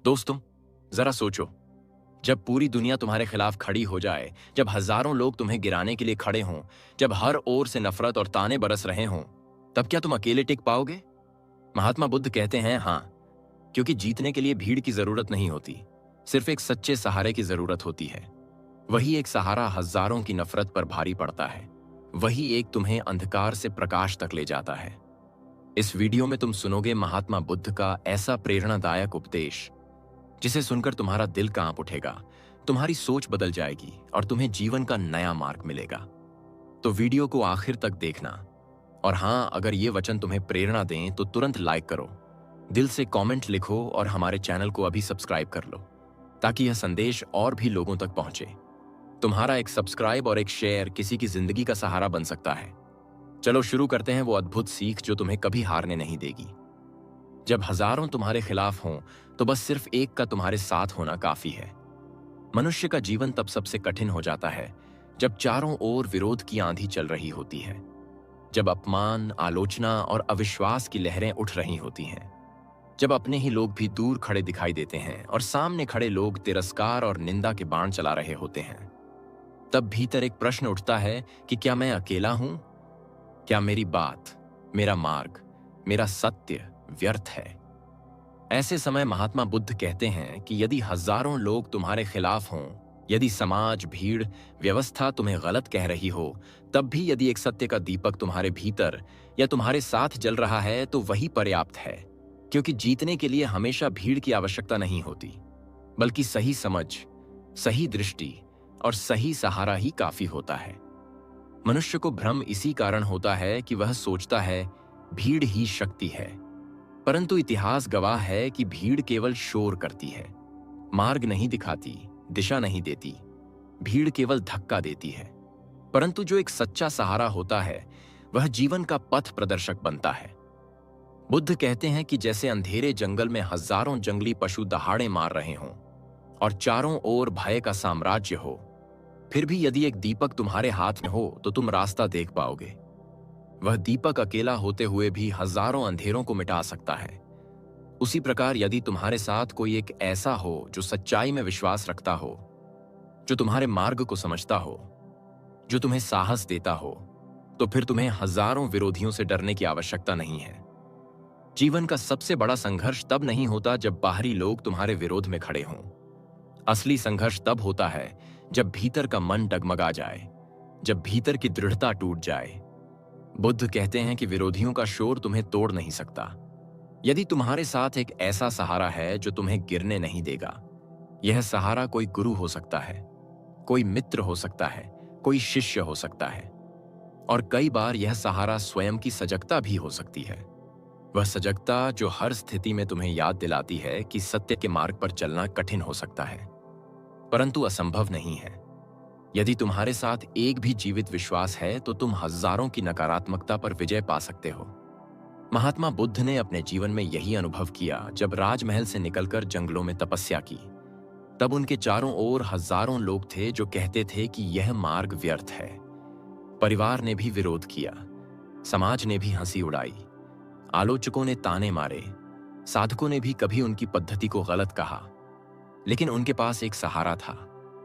दोस्तों, जरा सोचो, जब पूरी दुनिया तुम्हारे खिलाफ खड़ी हो जाए, जब हजारों लोग तुम्हें गिराने के लिए खड़े हों, जब हर ओर से नफरत और ताने बरस रहे हों, तब क्या तुम अकेले टिक पाओगे? महात्मा बुद्ध कहते हैं हाँ, क्योंकि जीतने के लिए भीड़ की जरूरत नहीं होती, सिर्फ एक सच्चे सहारे की जरूरत होती है। वही एक सहारा हजारों की नफरत पर भारी पड़ता है। वही एक तुम्हें अंधकार से प्रकाश तक ले जाता है। इस वीडियो में तुम सुनोगे महात्मा बुद्ध का ऐसा प्रेरणादायक उपदेश जिसे सुनकर तुम्हारा दिल कांप उठेगा, तुम्हारी सोच बदल जाएगी और तुम्हें जीवन का नया मार्ग मिलेगा। तो वीडियो को आखिर तक देखना। और हाँ, अगर ये वचन तुम्हें प्रेरणा दें तो तुरंत लाइक करो, दिल से कमेंट लिखो और हमारे चैनल को अभी सब्सक्राइब कर लो, ताकि यह संदेश और भी लोगों तक पहुंचे। तुम्हारा एक सब्सक्राइब और एक शेयर किसी की जिंदगी का सहारा बन सकता है। चलो शुरू करते हैं वो अद्भुत सीख जो तुम्हें कभी हारने नहीं देगी। जब हजारों तुम्हारे खिलाफ हों, तो बस सिर्फ एक का तुम्हारे साथ होना काफी है। मनुष्य का जीवन तब सबसे कठिन हो जाता है जब चारों ओर विरोध की आंधी चल रही होती है, जब अपमान, आलोचना और अविश्वास की लहरें उठ रही होती हैं, जब अपने ही लोग भी दूर खड़े दिखाई देते हैं और सामने खड़े लोग तिरस्कार और निंदा के बाण चला रहे होते हैं। तब भीतर एक प्रश्न उठता है कि क्या मैं अकेला हूं? क्या मेरी बात, मेरा मार्ग, मेरा सत्य व्यर्थ है? ऐसे समय महात्मा बुद्ध कहते हैं कि यदि हजारों लोग तुम्हारे खिलाफ हों, यदि समाज, भीड़, व्यवस्था तुम्हें गलत कह रही हो, तब भी यदि एक सत्य का दीपक तुम्हारे भीतर या तुम्हारे साथ जल रहा है, तो वही पर्याप्त है। क्योंकि जीतने के लिए हमेशा भीड़ की आवश्यकता नहीं होती, बल्कि सही समझ, सही दृष्टि और सही सहारा ही काफी होता है। मनुष्य को भ्रम इसी कारण होता है कि वह सोचता है भीड़ ही शक्ति है, परंतु इतिहास गवाह है कि भीड़ केवल शोर करती है, मार्ग नहीं दिखाती, दिशा नहीं देती। भीड़ केवल धक्का देती है। परंतु जो एक सच्चा सहारा होता है, वह जीवन का पथ प्रदर्शक बनता है। बुद्ध कहते हैं कि जैसे अंधेरे जंगल में हजारों जंगली पशु दहाड़े मार रहे हों और चारों ओर भय का साम्राज्य हो, फिर भी यदि एक दीपक तुम्हारे हाथ में हो तो तुम रास्ता देख पाओगे। वह दीपक अकेला होते हुए भी हजारों अंधेरों को मिटा सकता है। उसी प्रकार यदि तुम्हारे साथ कोई एक ऐसा हो जो सच्चाई में विश्वास रखता हो, जो तुम्हारे मार्ग को समझता हो, जो तुम्हें साहस देता हो, तो फिर तुम्हें हजारों विरोधियों से डरने की आवश्यकता नहीं है। जीवन का सबसे बड़ा संघर्ष तब नहीं होता जब बाहरी लोग तुम्हारे विरोध में खड़े हों। असली संघर्ष तब होता है जब भीतर का मन डगमगा जाए, जब भीतर की दृढ़ता टूट जाए। बुद्ध कहते हैं कि विरोधियों का शोर तुम्हें तोड़ नहीं सकता। यदि तुम्हारे साथ एक ऐसा सहारा है जो तुम्हें गिरने नहीं देगा, यह सहारा कोई गुरु हो सकता है, कोई मित्र हो सकता है, कोई शिष्य हो सकता है, और कई बार यह सहारा स्वयं की सजगता भी हो सकती है। वह सजगता जो हर स्थिति में तुम्हें याद दिलाती है कि सत्य के मार्ग पर चलना कठिन हो सकता है, परंतु असंभव नहीं है। यदि तुम्हारे साथ एक भी जीवित विश्वास है, तो तुम हजारों की नकारात्मकता पर विजय पा सकते हो। महात्मा बुद्ध ने अपने जीवन में यही अनुभव किया जब राजमहल से निकलकर जंगलों में तपस्या की। तब उनके चारों ओर हजारों लोग थे जो कहते थे कि यह मार्ग व्यर्थ है। परिवार ने भी विरोध किया, समाज ने भी हंसी उड़ाई, आलोचकों ने ताने मारे, साधकों ने भी कभी उनकी पद्धति को गलत कहा। लेकिन उनके पास एक सहारा था,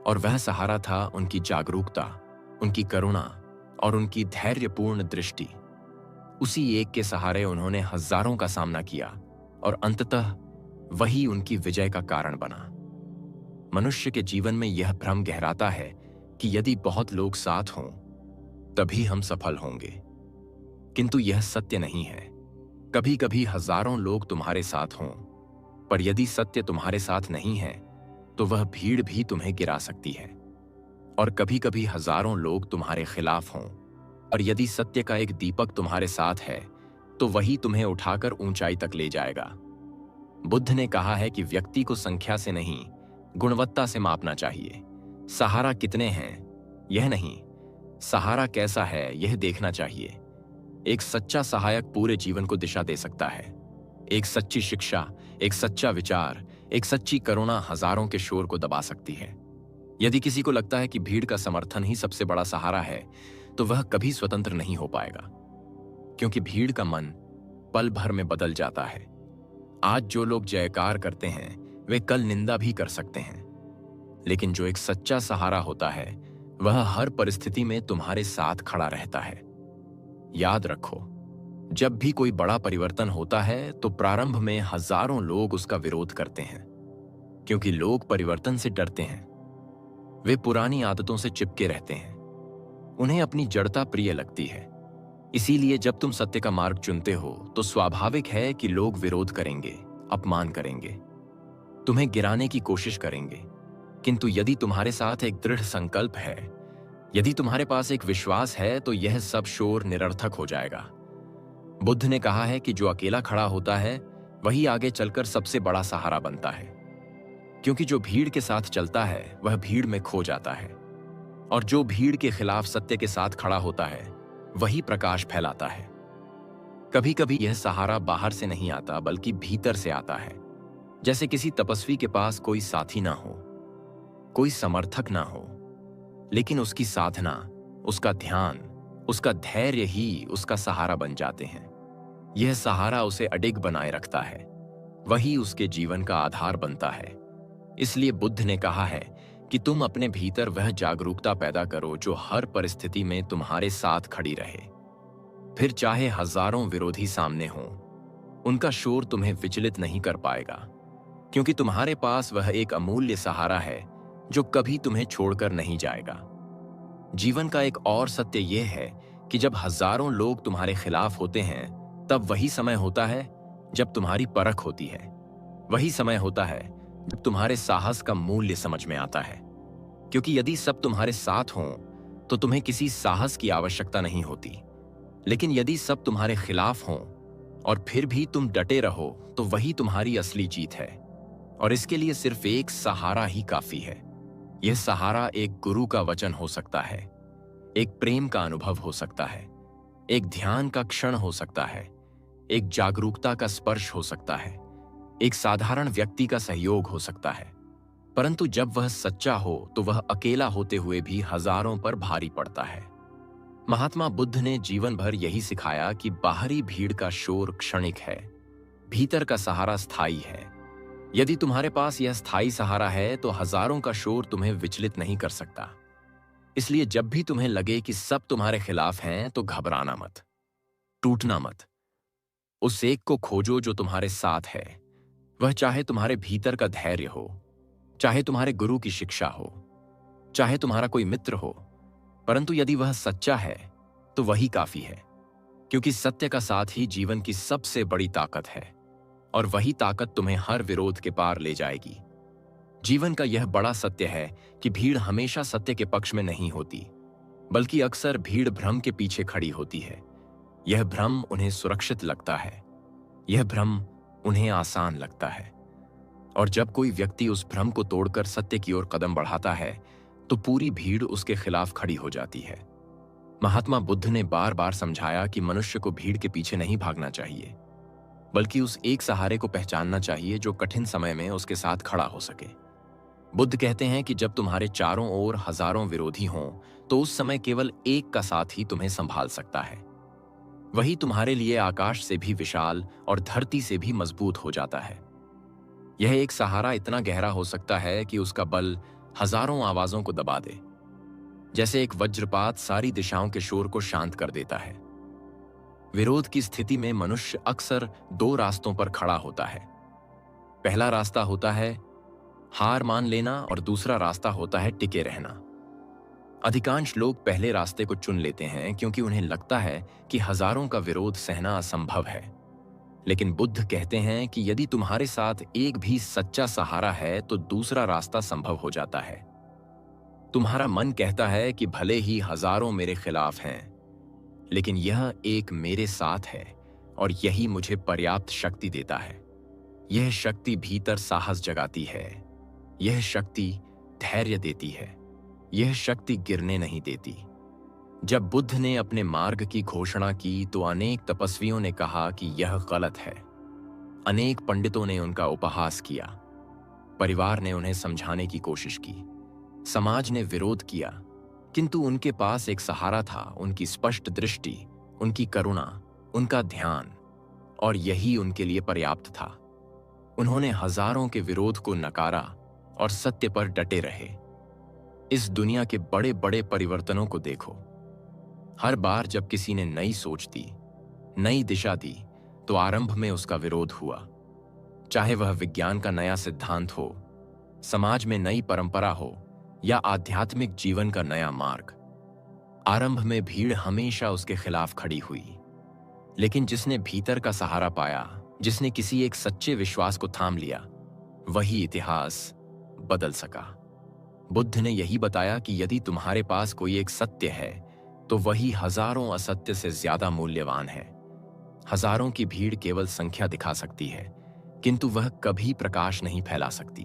और वह सहारा था उनकी जागरूकता, उनकी करुणा और उनकी धैर्यपूर्ण दृष्टि। उसी एक के सहारे उन्होंने हजारों का सामना किया और अंततः वही उनकी विजय का कारण बना। मनुष्य के जीवन में यह भ्रम गहराता है कि यदि बहुत लोग साथ हों, तभी हम सफल होंगे। किंतु यह सत्य नहीं है। कभी कभी हजारों लोग तुम्हारे साथ हों, पर यदि सत्य तुम्हारे साथ नहीं है, तो वह भीड़ भी तुम्हें गिरा सकती है। और कभी कभी हजारों लोग तुम्हारे खिलाफ हों, और यदि सत्य का एक दीपक तुम्हारे साथ है, तो वही तुम्हें उठाकर ऊंचाई तक ले जाएगा। बुद्ध ने कहा है कि व्यक्ति को संख्या से नहीं, गुणवत्ता से मापना चाहिए। सहारा कितने हैं यह नहीं, सहारा कैसा है यह देखना चाहिए। एक सच्चा सहायक पूरे जीवन को दिशा दे सकता है। एक सच्ची शिक्षा, एक सच्चा विचार, एक सच्ची करुणा हजारों के शोर को दबा सकती है। यदि किसी को लगता है कि भीड़ का समर्थन ही सबसे बड़ा सहारा है, तो वह कभी स्वतंत्र नहीं हो पाएगा, क्योंकि भीड़ का मन पल भर में बदल जाता है। आज जो लोग जयकार करते हैं, वे कल निंदा भी कर सकते हैं, लेकिन जो एक सच्चा सहारा होता है वह हर परिस्थिति में तुम्हारे साथ खड़ा रहता है। याद रखो, जब भी कोई बड़ा परिवर्तन होता है तो प्रारंभ में हजारों लोग उसका विरोध करते हैं, क्योंकि लोग परिवर्तन से डरते हैं। वे पुरानी आदतों से चिपके रहते हैं, उन्हें अपनी जड़ता प्रिय लगती है। इसीलिए जब तुम सत्य का मार्ग चुनते हो तो स्वाभाविक है कि लोग विरोध करेंगे, अपमान करेंगे, तुम्हें गिराने की कोशिश करेंगे। किंतु यदि तुम्हारे साथ एक दृढ़ संकल्प है, यदि तुम्हारे पास एक विश्वास है, तो यह सब शोर निरर्थक हो जाएगा। बुद्ध ने कहा है कि जो अकेला खड़ा होता है वही आगे चलकर सबसे बड़ा सहारा बनता है, क्योंकि जो भीड़ के साथ चलता है वह भीड़ में खो जाता है, और जो भीड़ के खिलाफ सत्य के साथ खड़ा होता है वही प्रकाश फैलाता है। कभी कभी यह सहारा बाहर से नहीं आता बल्कि भीतर से आता है। जैसे किसी तपस्वी के पास कोई साथी ना हो, कोई समर्थक ना हो, लेकिन उसकी साधना, उसका ध्यान, उसका धैर्य ही उसका सहारा बन जाते हैं। यह सहारा उसे अडिग बनाए रखता है, वही उसके जीवन का आधार बनता है। इसलिए बुद्ध ने कहा है कि तुम अपने भीतर वह जागरूकता पैदा करो जो हर परिस्थिति में तुम्हारे साथ खड़ी रहे। फिर चाहे हजारों विरोधी सामने हों, उनका शोर तुम्हें विचलित नहीं कर पाएगा, क्योंकि तुम्हारे पास वह एक अमूल्य सहारा है जो कभी तुम्हें छोड़कर नहीं जाएगा। जीवन का एक और सत्य यह है कि जब हजारों लोग तुम्हारे खिलाफ होते हैं, तब वही समय होता है जब तुम्हारी परख होती है। वही समय होता है जब तुम्हारे साहस का मूल्य समझ में आता है, क्योंकि यदि सब तुम्हारे साथ हों तो तुम्हें किसी साहस की आवश्यकता नहीं होती। लेकिन यदि सब तुम्हारे खिलाफ हों और फिर भी तुम डटे रहो, तो वही तुम्हारी असली जीत है। और इसके लिए सिर्फ एक सहारा ही काफी है। यह सहारा एक गुरु का वचन हो सकता है, एक प्रेम का अनुभव हो सकता है, एक ध्यान का क्षण हो सकता है, एक जागरूकता का स्पर्श हो सकता है, एक साधारण व्यक्ति का सहयोग हो सकता है। परंतु जब वह सच्चा हो तो वह अकेला होते हुए भी हजारों पर भारी पड़ता है। महात्मा बुद्ध ने जीवन भर यही सिखाया कि बाहरी भीड़ का शोर क्षणिक है, भीतर का सहारा स्थायी है। यदि तुम्हारे पास यह स्थायी सहारा है तो हजारों का शोर तुम्हें विचलित नहीं कर सकता। इसलिए जब भी तुम्हें लगे कि सब तुम्हारे खिलाफ हैं, तो घबराना मत, टूटना मत। उस एक को खोजो जो तुम्हारे साथ है, वह चाहे तुम्हारे भीतर का धैर्य हो, चाहे तुम्हारे गुरु की शिक्षा हो, चाहे तुम्हारा कोई मित्र हो। परंतु यदि वह सच्चा है तो वही काफी है, क्योंकि सत्य का साथ ही जीवन की सबसे बड़ी ताकत है, और वही ताकत तुम्हें हर विरोध के पार ले जाएगी। जीवन का यह बड़ा सत्य है कि भीड़ हमेशा सत्य के पक्ष में नहीं होती, बल्कि अक्सर भीड़ भ्रम के पीछे खड़ी होती है। यह भ्रम उन्हें सुरक्षित लगता है, यह भ्रम उन्हें आसान लगता है। और जब कोई व्यक्ति उस भ्रम को तोड़कर सत्य की ओर कदम बढ़ाता है तो पूरी भीड़ उसके खिलाफ खड़ी हो जाती है। महात्मा बुद्ध ने बार बार समझाया कि मनुष्य को भीड़ के पीछे नहीं भागना चाहिए, बल्कि उस एक सहारे को पहचानना चाहिए जो कठिन समय में उसके साथ खड़ा हो सके। बुद्ध कहते हैं कि जब तुम्हारे चारों ओर हजारों विरोधी हों, तो उस समय केवल एक का साथ ही तुम्हें संभाल सकता है। वही तुम्हारे लिए आकाश से भी विशाल और धरती से भी मजबूत हो जाता है। यह एक सहारा इतना गहरा हो सकता है कि उसका बल हजारों आवाजों को दबा दे। जैसे एक वज्रपात सारी दिशाओं के शोर को शांत कर देता है। विरोध की स्थिति में मनुष्य अक्सर दो रास्तों पर खड़ा होता है। पहला रास्ता होता है हार मान लेना, और दूसरा रास्ता होता है टिके रहना। अधिकांश लोग पहले रास्ते को चुन लेते हैं क्योंकि उन्हें लगता है कि हजारों का विरोध सहना असंभव है। लेकिन बुद्ध कहते हैं कि यदि तुम्हारे साथ एक भी सच्चा सहारा है तो दूसरा रास्ता संभव हो जाता है। तुम्हारा मन कहता है कि भले ही हजारों मेरे खिलाफ हैं, लेकिन यह एक मेरे साथ है और यही मुझे पर्याप्त शक्ति देता है। यह शक्ति भीतर साहस जगाती है, यह शक्ति धैर्य देती है, यह शक्ति गिरने नहीं देती। जब बुद्ध ने अपने मार्ग की घोषणा की तो अनेक तपस्वियों ने कहा कि यह गलत है। अनेक पंडितों ने उनका उपहास किया, परिवार ने उन्हें समझाने की कोशिश की, समाज ने विरोध किया, किंतु उनके पास एक सहारा था, उनकी स्पष्ट दृष्टि, उनकी करुणा, उनका ध्यान, और यही उनके लिए पर्याप्त था। उन्होंने हजारों के विरोध को नकारा और सत्य पर डटे रहे। इस दुनिया के बड़े बड़े परिवर्तनों को देखो। हर बार जब किसी ने नई सोच दी, नई दिशा दी, तो आरंभ में उसका विरोध हुआ। चाहे वह विज्ञान का नया सिद्धांत हो, समाज में नई परंपरा हो या आध्यात्मिक जीवन का नया मार्ग, आरंभ में भीड़ हमेशा उसके खिलाफ खड़ी हुई। लेकिन जिसने भीतर का सहारा पाया, जिसने किसी एक सच्चे विश्वास को थाम लिया, वही इतिहास बदल सका। बुद्ध ने यही बताया कि यदि तुम्हारे पास कोई एक सत्य है तो वही हजारों असत्य से ज्यादा मूल्यवान है। हजारों की भीड़ केवल संख्या दिखा सकती है, किंतु वह कभी प्रकाश नहीं फैला सकती।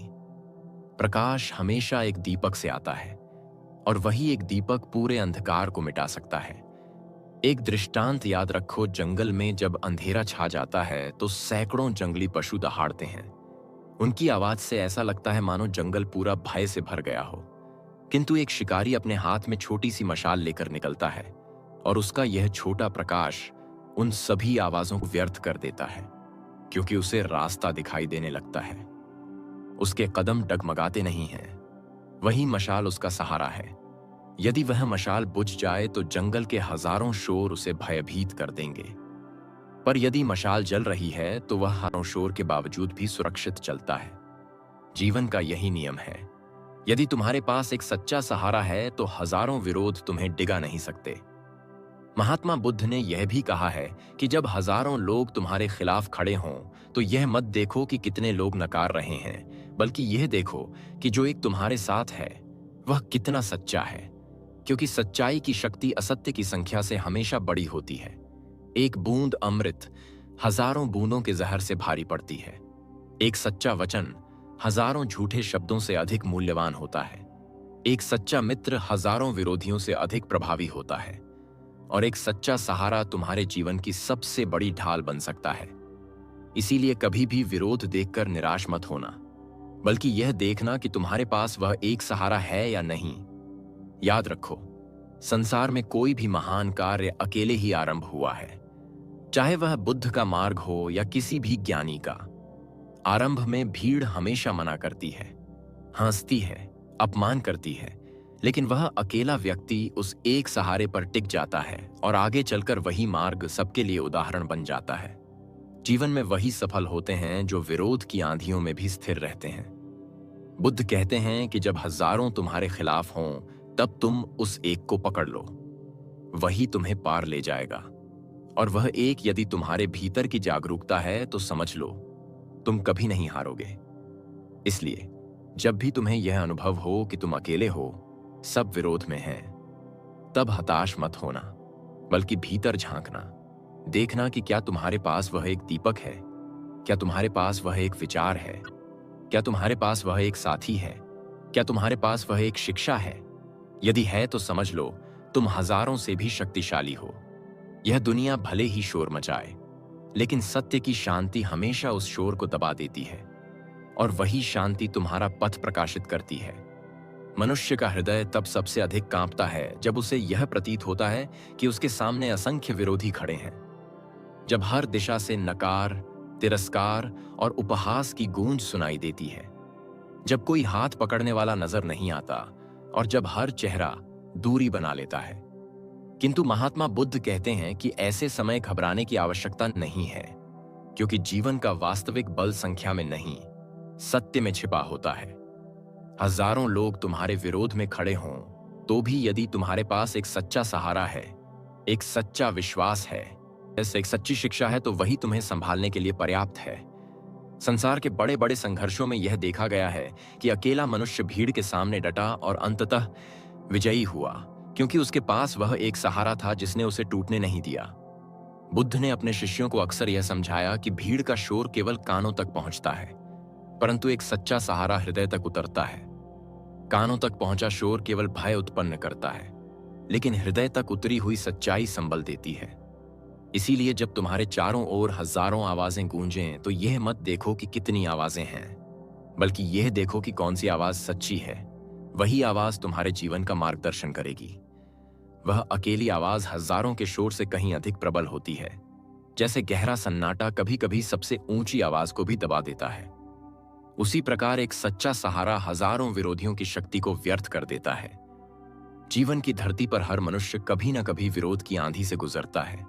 प्रकाश हमेशा एक दीपक से आता है और वही एक दीपक पूरे अंधकार को मिटा सकता है। एक दृष्टांत याद रखो, जंगल में जब अंधेरा छा जाता है तो सैकड़ों जंगली पशु दहाड़ते हैं। उनकी आवाज से ऐसा लगता है मानो जंगल पूरा भय से भर गया हो। किंतु एक शिकारी अपने हाथ में छोटी सी मशाल लेकर निकलता है और उसका यह छोटा प्रकाश उन सभी आवाजों को व्यर्थ कर देता है, क्योंकि उसे रास्ता दिखाई देने लगता है। उसके कदम डगमगाते नहीं हैं, वही मशाल उसका सहारा है। यदि वह मशाल बुझ जाए तो जंगल के हजारों शोर उसे भयभीत कर देंगे, पर यदि मशाल जल रही है तो वह हजारों शोर के बावजूद भी सुरक्षित चलता है। जीवन का यही नियम है। यदि तुम्हारे पास एक सच्चा सहारा है तो हजारों विरोध तुम्हें डिगा नहीं सकते। महात्मा बुद्ध ने यह भी कहा है कि जब हजारों लोग तुम्हारे खिलाफ खड़े हों तो यह मत देखो कि कितने लोग नकार रहे हैं, बल्कि यह देखो कि जो एक तुम्हारे साथ है वह कितना सच्चा है, क्योंकि सच्चाई की शक्ति असत्य की संख्या से हमेशा बड़ी होती है। एक बूंद अमृत हजारों बूंदों के जहर से भारी पड़ती है। एक सच्चा वचन हजारों झूठे शब्दों से अधिक मूल्यवान होता है। एक सच्चा मित्र हजारों विरोधियों से अधिक प्रभावी होता है, और एक सच्चा सहारा तुम्हारे जीवन की सबसे बड़ी ढाल बन सकता है। इसीलिए कभी भी विरोध देखकर निराश मत होना, बल्कि यह देखना कि तुम्हारे पास वह एक सहारा है या नहीं। याद रखो, संसार में कोई भी महान कार्य अकेले ही आरंभ हुआ है, चाहे वह बुद्ध का मार्ग हो या किसी भी ज्ञानी का। आरंभ में भीड़ हमेशा मना करती है, हंसती है, अपमान करती है, लेकिन वह अकेला व्यक्ति उस एक सहारे पर टिक जाता है और आगे चलकर वही मार्ग सबके लिए उदाहरण बन जाता है। जीवन में वही सफल होते हैं जो विरोध की आंधियों में भी स्थिर रहते हैं। बुद्ध कहते हैं कि जब हजारों तुम्हारे खिलाफ हों तब तुम उस एक को पकड़ लो, वही तुम्हें पार ले जाएगा। और वह एक यदि तुम्हारे भीतर की जागरूकता है तो समझ लो, तुम कभी नहीं हारोगे। इसलिए जब भी तुम्हें यह अनुभव हो कि तुम अकेले हो, सब विरोध में हैं, तब हताश मत होना, बल्कि भीतर झांकना, देखना कि क्या तुम्हारे पास वह एक दीपक है, क्या तुम्हारे पास वह एक विचार है, क्या तुम्हारे पास वह एक साथी है, क्या तुम्हारे पास वह एक शिक्षा है। यदि है तो समझ लो तुम हजारों से भी शक्तिशाली हो। यह दुनिया भले ही शोर मचाए, लेकिन सत्य की शांति हमेशा उस शोर को दबा देती है, और वही शांति तुम्हारा पथ प्रकाशित करती है। मनुष्य का हृदय तब सबसे अधिक कांपता है जब उसे यह प्रतीत होता है कि उसके सामने असंख्य विरोधी खड़े हैं। जब हर दिशा से नकार, तिरस्कार और उपहास की गूंज सुनाई देती है, जब कोई हाथ पकड़ने वाला नजर नहीं आता और जब हर चेहरा दूरी बना लेता है। किंतु महात्मा बुद्ध कहते हैं कि ऐसे समय घबराने की आवश्यकता नहीं है, क्योंकि जीवन का वास्तविक बल संख्या में नहीं, सत्य में छिपा होता है। हजारों लोग तुम्हारे विरोध में खड़े हों तो भी यदि तुम्हारे पास एक सच्चा सहारा है, एक सच्चा विश्वास है, एक सच्ची शिक्षा है, तो वही तुम्हें संभालने के लिए पर्याप्त है। संसार के बड़े बड़े संघर्षों में यह देखा गया है कि अकेला मनुष्य भीड़ के सामने डटा और अंततः विजयी हुआ, क्योंकि उसके पास वह एक सहारा था जिसने उसे टूटने नहीं दिया। बुद्ध ने अपने शिष्यों को अक्सर यह समझाया कि भीड़ का शोर केवल कानों तक पहुंचता है, परंतु एक सच्चा सहारा हृदय तक उतरता है। कानों तक पहुंचा शोर केवल भय उत्पन्न करता है, लेकिन हृदय तक उतरी हुई सच्चाई संबल देती है। इसीलिए जब तुम्हारे चारों ओर हजारों आवाजें गूंजें तो यह मत देखो कि कितनी आवाजें हैं, बल्कि यह देखो कि कौन सी आवाज सच्ची है। वही आवाज तुम्हारे जीवन का मार्गदर्शन करेगी। वह अकेली आवाज हजारों के शोर से कहीं अधिक प्रबल होती है। जैसे गहरा सन्नाटा कभी कभी सबसे ऊंची आवाज को भी दबा देता है, उसी प्रकार एक सच्चा सहारा हजारों विरोधियों की शक्ति को व्यर्थ कर देता है। जीवन की धरती पर हर मनुष्य कभी ना कभी विरोध की आंधी से गुजरता है।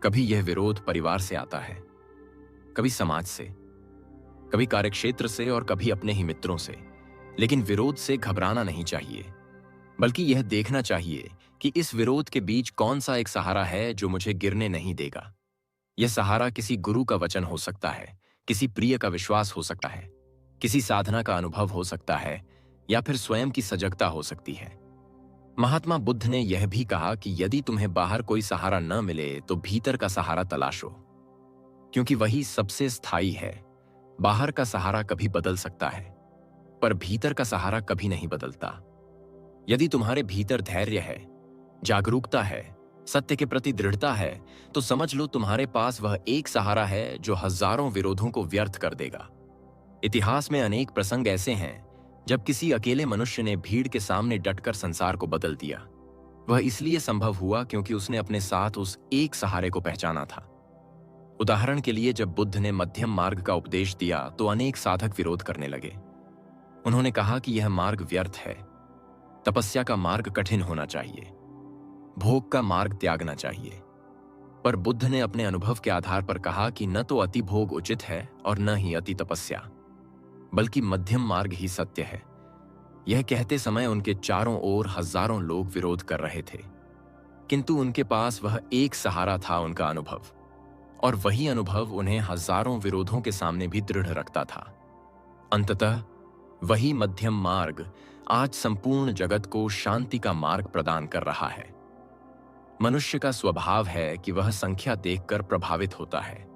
कभी यह विरोध परिवार से आता है, कभी समाज से, कभी कार्यक्षेत्र से और कभी अपने ही मित्रों से। लेकिन विरोध से घबराना नहीं चाहिए, बल्कि यह देखना चाहिए कि इस विरोध के बीच कौन सा एक सहारा है जो मुझे गिरने नहीं देगा। यह सहारा किसी गुरु का वचन हो सकता है, किसी प्रिय का विश्वास हो सकता है, किसी साधना का अनुभव हो सकता है, या फिर स्वयं की सजगता हो सकती है। महात्मा बुद्ध ने यह भी कहा कि यदि तुम्हें बाहर कोई सहारा न मिले तो भीतर का सहारा तलाशो, क्योंकि वही सबसे स्थायी है। बाहर का सहारा कभी बदल सकता है, पर भीतर का सहारा कभी नहीं बदलता। यदि तुम्हारे भीतर धैर्य है, जागरूकता है, सत्य के प्रति दृढ़ता है, तो समझ लो तुम्हारे पास वह एक सहारा है जो हजारों विरोधों को व्यर्थ कर देगा। इतिहास में अनेक प्रसंग ऐसे हैं जब किसी अकेले मनुष्य ने भीड़ के सामने डटकर संसार को बदल दिया। वह इसलिए संभव हुआ क्योंकि उसने अपने साथ उस एक सहारे को पहचाना था। उदाहरण के लिए, जब बुद्ध ने मध्यम मार्ग का उपदेश दिया तो अनेक साधक विरोध करने लगे। उन्होंने कहा कि यह मार्ग व्यर्थ है, तपस्या का मार्ग कठिन होना चाहिए, भोग का मार्ग त्यागना चाहिए। पर बुद्ध ने अपने अनुभव के आधार पर कहा कि न तो अति भोग उचित है और न ही अति तपस्या, बल्कि मध्यम मार्ग ही सत्य है। यह कहते समय उनके चारों ओर हजारों लोग विरोध कर रहे थे, किंतु उनके पास वह एक सहारा था, उनका अनुभव। और वही अनुभव उन्हें हजारों विरोधों के सामने भी दृढ़ रखता था। अंततः वही मध्यम मार्ग आज संपूर्ण जगत को शांति का मार्ग प्रदान कर रहा है। मनुष्य का स्वभाव है कि वह संख्या देखकर प्रभावित होता है।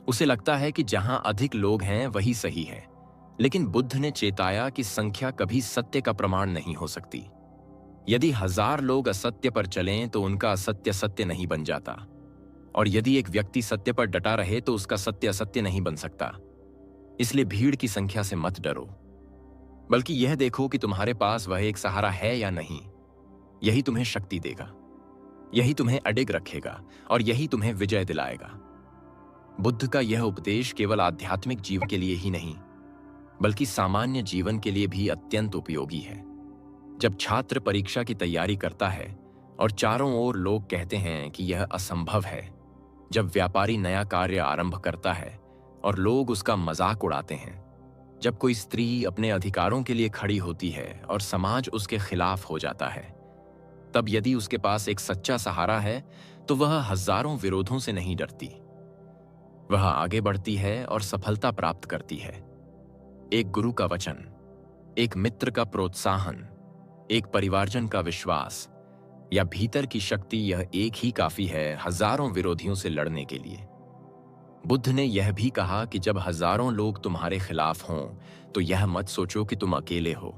उसे लगता है कि जहां अधिक लोग हैं वही सही है। लेकिन बुद्ध ने चेताया कि संख्या कभी सत्य का प्रमाण नहीं हो सकती। यदि 1000 लोग असत्य पर चलें तो उनका असत्य सत्य नहीं बन जाता, और यदि एक व्यक्ति सत्य पर डटा रहे तो उसका सत्य असत्य नहीं बन सकता। इसलिए भीड़ की संख्या से मत डरो, बल्कि यह देखो कि तुम्हारे पास वह एक सहारा है या नहीं। यही तुम्हें शक्ति देगा, यही तुम्हें अडिग रखेगा, और यही तुम्हें विजय दिलाएगा। बुद्ध का यह उपदेश केवल आध्यात्मिक जीवन के लिए ही नहीं, बल्कि सामान्य जीवन के लिए भी अत्यंत उपयोगी है। जब छात्र परीक्षा की तैयारी करता है और चारों ओर लोग कहते हैं कि यह असंभव है, जब व्यापारी नया कार्य आरंभ करता है और लोग उसका मजाक उड़ाते हैं, जब कोई स्त्री अपने अधिकारों के लिए खड़ी होती है और समाज उसके खिलाफ हो जाता है, तब यदि उसके पास एक सच्चा सहारा है तो वह हजारों विरोधों से नहीं डरती। वह आगे बढ़ती है और सफलता प्राप्त करती है। एक गुरु का वचन, एक मित्र का प्रोत्साहन, एक परिवारजन का विश्वास या भीतर की शक्ति, यह एक ही काफी है हजारों विरोधियों से लड़ने के लिए। बुद्ध ने यह भी कहा कि जब हजारों लोग तुम्हारे खिलाफ हों तो यह मत सोचो कि तुम अकेले हो,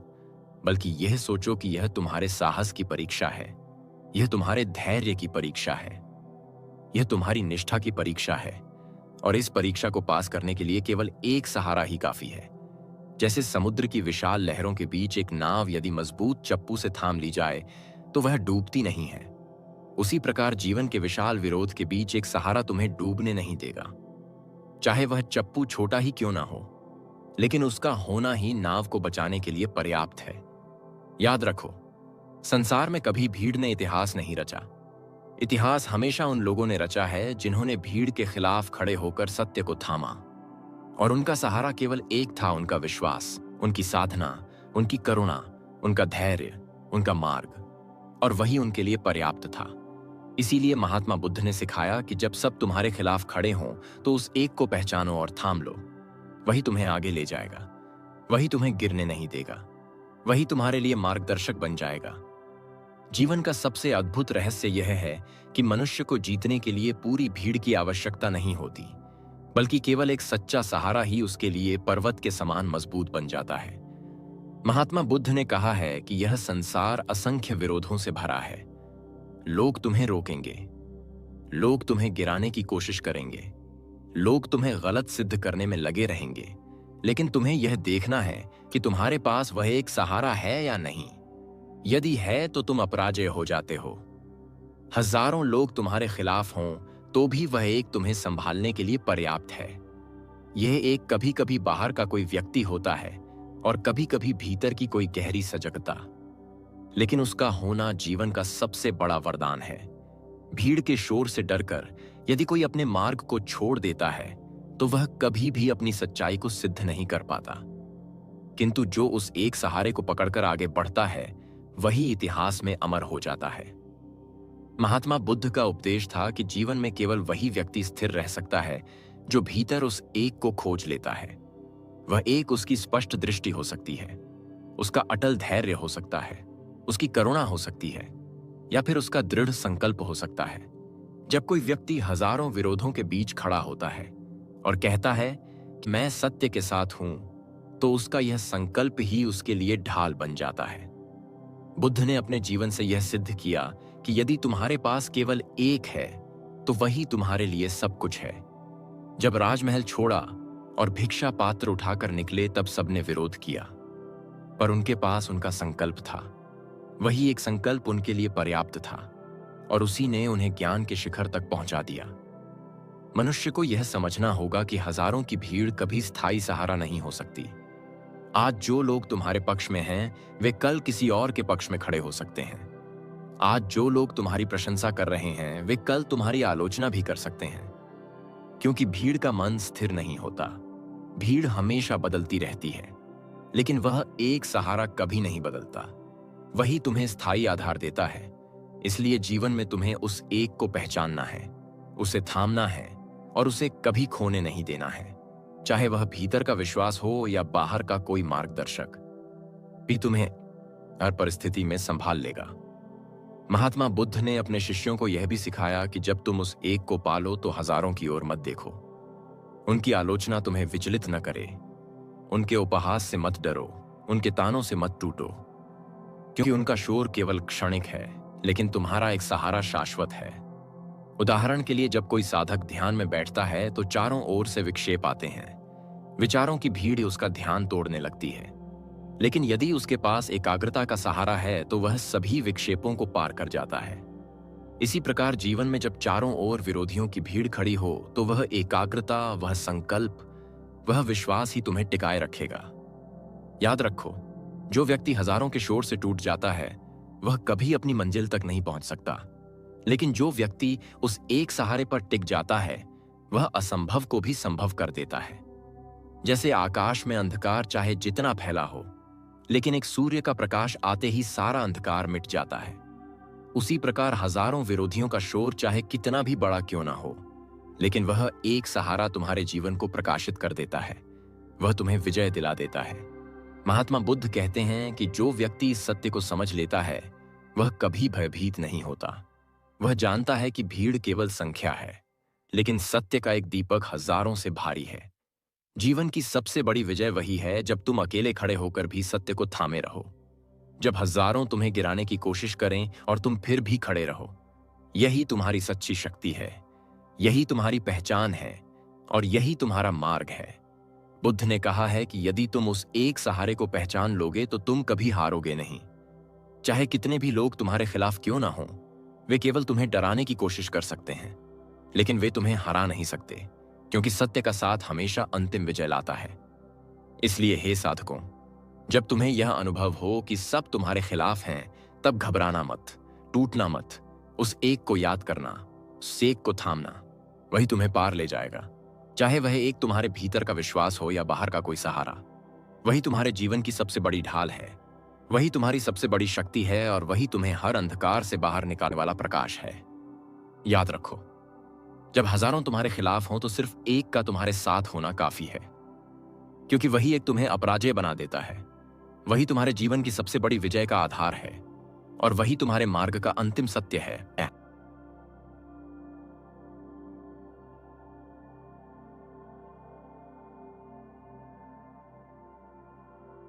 बल्कि यह सोचो कि यह तुम्हारे साहस की परीक्षा है, यह तुम्हारे धैर्य की परीक्षा है, यह तुम्हारी निष्ठा की परीक्षा है। और इस परीक्षा को पास करने के लिए केवल एक सहारा ही काफी है। जैसे समुद्र की विशाल लहरों के बीच एक नाव यदि मजबूत चप्पू से थाम ली जाए तो वह डूबती नहीं है, उसी प्रकार जीवन के विशाल विरोध के बीच एक सहारा तुम्हें डूबने नहीं देगा। चाहे वह चप्पू छोटा ही क्यों ना हो, लेकिन उसका होना ही नाव को बचाने के लिए पर्याप्त है। याद रखो, संसार में कभी भीड़ ने इतिहास नहीं रचा। इतिहास हमेशा उन लोगों ने रचा है जिन्होंने भीड़ के खिलाफ खड़े होकर सत्य को थामा, और उनका सहारा केवल एक था, उनका विश्वास, उनकी साधना, उनकी करुणा, उनका धैर्य, उनका मार्ग, और वही उनके लिए पर्याप्त था। इसीलिए महात्मा बुद्ध ने सिखाया कि जब सब तुम्हारे खिलाफ खड़े हों तो उस एक को पहचानो और थाम लो। वही तुम्हें आगे ले जाएगा, वही तुम्हें गिरने नहीं देगा, वही तुम्हारे लिए मार्गदर्शक बन जाएगा। जीवन का सबसे अद्भुत रहस्य यह है कि मनुष्य को जीतने के लिए पूरी भीड़ की आवश्यकता नहीं होती, बल्कि केवल एक सच्चा सहारा ही उसके लिए पर्वत के समान मजबूत बन जाता है। महात्मा बुद्ध ने कहा है कि यह संसार असंख्य विरोधों से भरा है। लोग तुम्हें रोकेंगे, लोग तुम्हें गिराने की कोशिश करेंगे, लोग तुम्हें गलत सिद्ध करने में लगे रहेंगे, लेकिन तुम्हें यह देखना है कि तुम्हारे पास वह एक सहारा है या नहीं। यदि है तो तुम अपराजय हो जाते हो। हजारों लोग तुम्हारे खिलाफ हों तो भी वह एक तुम्हें संभालने के लिए पर्याप्त है। यह एक कभी कभी बाहर का कोई व्यक्ति होता है और कभी कभी भीतर की कोई गहरी सजगता, लेकिन उसका होना जीवन का सबसे बड़ा वरदान है। भीड़ के शोर से डरकर यदि कोई अपने मार्ग को छोड़ देता है तो वह कभी भी अपनी सच्चाई को सिद्ध नहीं कर पाता, किंतु जो उस एक सहारे को पकड़कर आगे बढ़ता है वही इतिहास में अमर हो जाता है। महात्मा बुद्ध का उपदेश था कि जीवन में केवल वही व्यक्ति स्थिर रह सकता है जो भीतर उस एक को खोज लेता है। वह एक उसकी स्पष्ट दृष्टि हो सकती है, उसका अटल धैर्य हो सकता है, उसकी करुणा हो सकती है, या फिर उसका दृढ़ संकल्प हो सकता है। जब कोई व्यक्ति हजारों विरोधों के बीच खड़ा होता है और कहता है कि मैं सत्य के साथ हूं, तो उसका यह संकल्प ही उसके लिए ढाल बन जाता है। बुद्ध ने अपने जीवन से यह सिद्ध किया कि यदि तुम्हारे पास केवल एक है तो वही तुम्हारे लिए सब कुछ है। जब राजमहल छोड़ा और भिक्षा पात्र उठाकर निकले तब सबने विरोध किया, पर उनके पास उनका संकल्प था। वही एक संकल्प उनके लिए पर्याप्त था और उसी ने उन्हें ज्ञान के शिखर तक पहुंचा दिया। मनुष्य को यह समझना होगा कि हजारों की भीड़ कभी स्थायी सहारा नहीं हो सकती। आज जो लोग तुम्हारे पक्ष में हैं वे कल किसी और के पक्ष में खड़े हो सकते हैं। आज जो लोग तुम्हारी प्रशंसा कर रहे हैं वे कल तुम्हारी आलोचना भी कर सकते हैं, क्योंकि भीड़ का मन स्थिर नहीं होता। भीड़ हमेशा बदलती रहती है, लेकिन वह एक सहारा कभी नहीं बदलता। वही तुम्हें स्थायी आधार देता है। इसलिए जीवन में तुम्हें उस एक को पहचानना है, उसे थामना है और उसे कभी खोने नहीं देना है, चाहे वह भीतर का विश्वास हो या बाहर का कोई मार्गदर्शक भी तुम्हें हर परिस्थिति में संभाल लेगा। महात्मा बुद्ध ने अपने शिष्यों को यह भी सिखाया कि जब तुम उस एक को पालो तो हजारों की ओर मत देखो। उनकी आलोचना तुम्हें विचलित न करे, उनके उपहास से मत डरो, उनके तानों से मत टूटो, क्योंकि उनका शोर केवल क्षणिक है, लेकिन तुम्हारा एक सहारा शाश्वत है। उदाहरण के लिए जब कोई साधक ध्यान में बैठता है तो चारों ओर से विक्षेप आते हैं, विचारों की भीड़ उसका ध्यान तोड़ने लगती है। लेकिन यदि उसके पास एकाग्रता का सहारा है तो वह सभी विक्षेपों को पार कर जाता है। इसी प्रकार जीवन में जब चारों ओर विरोधियों की भीड़ खड़ी हो तो वह एकाग्रता, वह संकल्प, वह विश्वास ही तुम्हें टिकाए रखेगा। याद रखो, जो व्यक्ति हजारों के शोर से टूट जाता है वह कभी अपनी मंजिल तक नहीं पहुंच सकता, लेकिन जो व्यक्ति उस एक सहारे पर टिक जाता है वह असंभव को भी संभव कर देता है। जैसे आकाश में अंधकार चाहे जितना फैला हो, लेकिन एक सूर्य का प्रकाश आते ही सारा अंधकार मिट जाता है, उसी प्रकार हजारों विरोधियों का शोर चाहे कितना भी बड़ा क्यों ना हो, लेकिन वह एक सहारा तुम्हारे जीवन को प्रकाशित कर देता है, वह तुम्हें विजय दिला देता है। महात्मा बुद्ध कहते हैं कि जो व्यक्ति इस सत्य को समझ लेता है वह कभी भयभीत नहीं होता। वह जानता है कि भीड़ केवल संख्या है, लेकिन सत्य का एक दीपक हजारों से भारी है। जीवन की सबसे बड़ी विजय वही है जब तुम अकेले खड़े होकर भी सत्य को थामे रहो, जब हजारों तुम्हें गिराने की कोशिश करें और तुम फिर भी खड़े रहो। यही तुम्हारी सच्ची शक्ति है, यही तुम्हारी पहचान है और यही तुम्हारा मार्ग है। बुद्ध ने कहा है कि यदि तुम उस एक सहारे को पहचान लोगे तो तुम कभी हारोगे नहीं। चाहे कितने भी लोग तुम्हारे खिलाफ क्यों ना हों, वे केवल तुम्हें डराने की कोशिश कर सकते हैं, लेकिन वे तुम्हें हरा नहीं सकते, क्योंकि सत्य का साथ हमेशा अंतिम विजय लाता है। इसलिए हे साधकों, जब तुम्हें यह अनुभव हो कि सब तुम्हारे खिलाफ हैं, तब घबराना मत, टूटना मत। उस एक को याद करना, उस एक को थामना, वही तुम्हें पार ले जाएगा। चाहे वह एक तुम्हारे भीतर का विश्वास हो या बाहर का कोई सहारा, वही तुम्हारे जीवन की सबसे बड़ी ढाल है, वही तुम्हारी सबसे बड़ी शक्ति है और वही तुम्हें हर अंधकार से बाहर निकालने वाला प्रकाश है। याद रखो, जब हजारों तुम्हारे खिलाफ हों तो सिर्फ एक का तुम्हारे साथ होना काफी है, क्योंकि वही एक तुम्हें अपराजय बना देता है। वही तुम्हारे जीवन की सबसे बड़ी विजय का आधार है और वही तुम्हारे मार्ग का अंतिम सत्य है।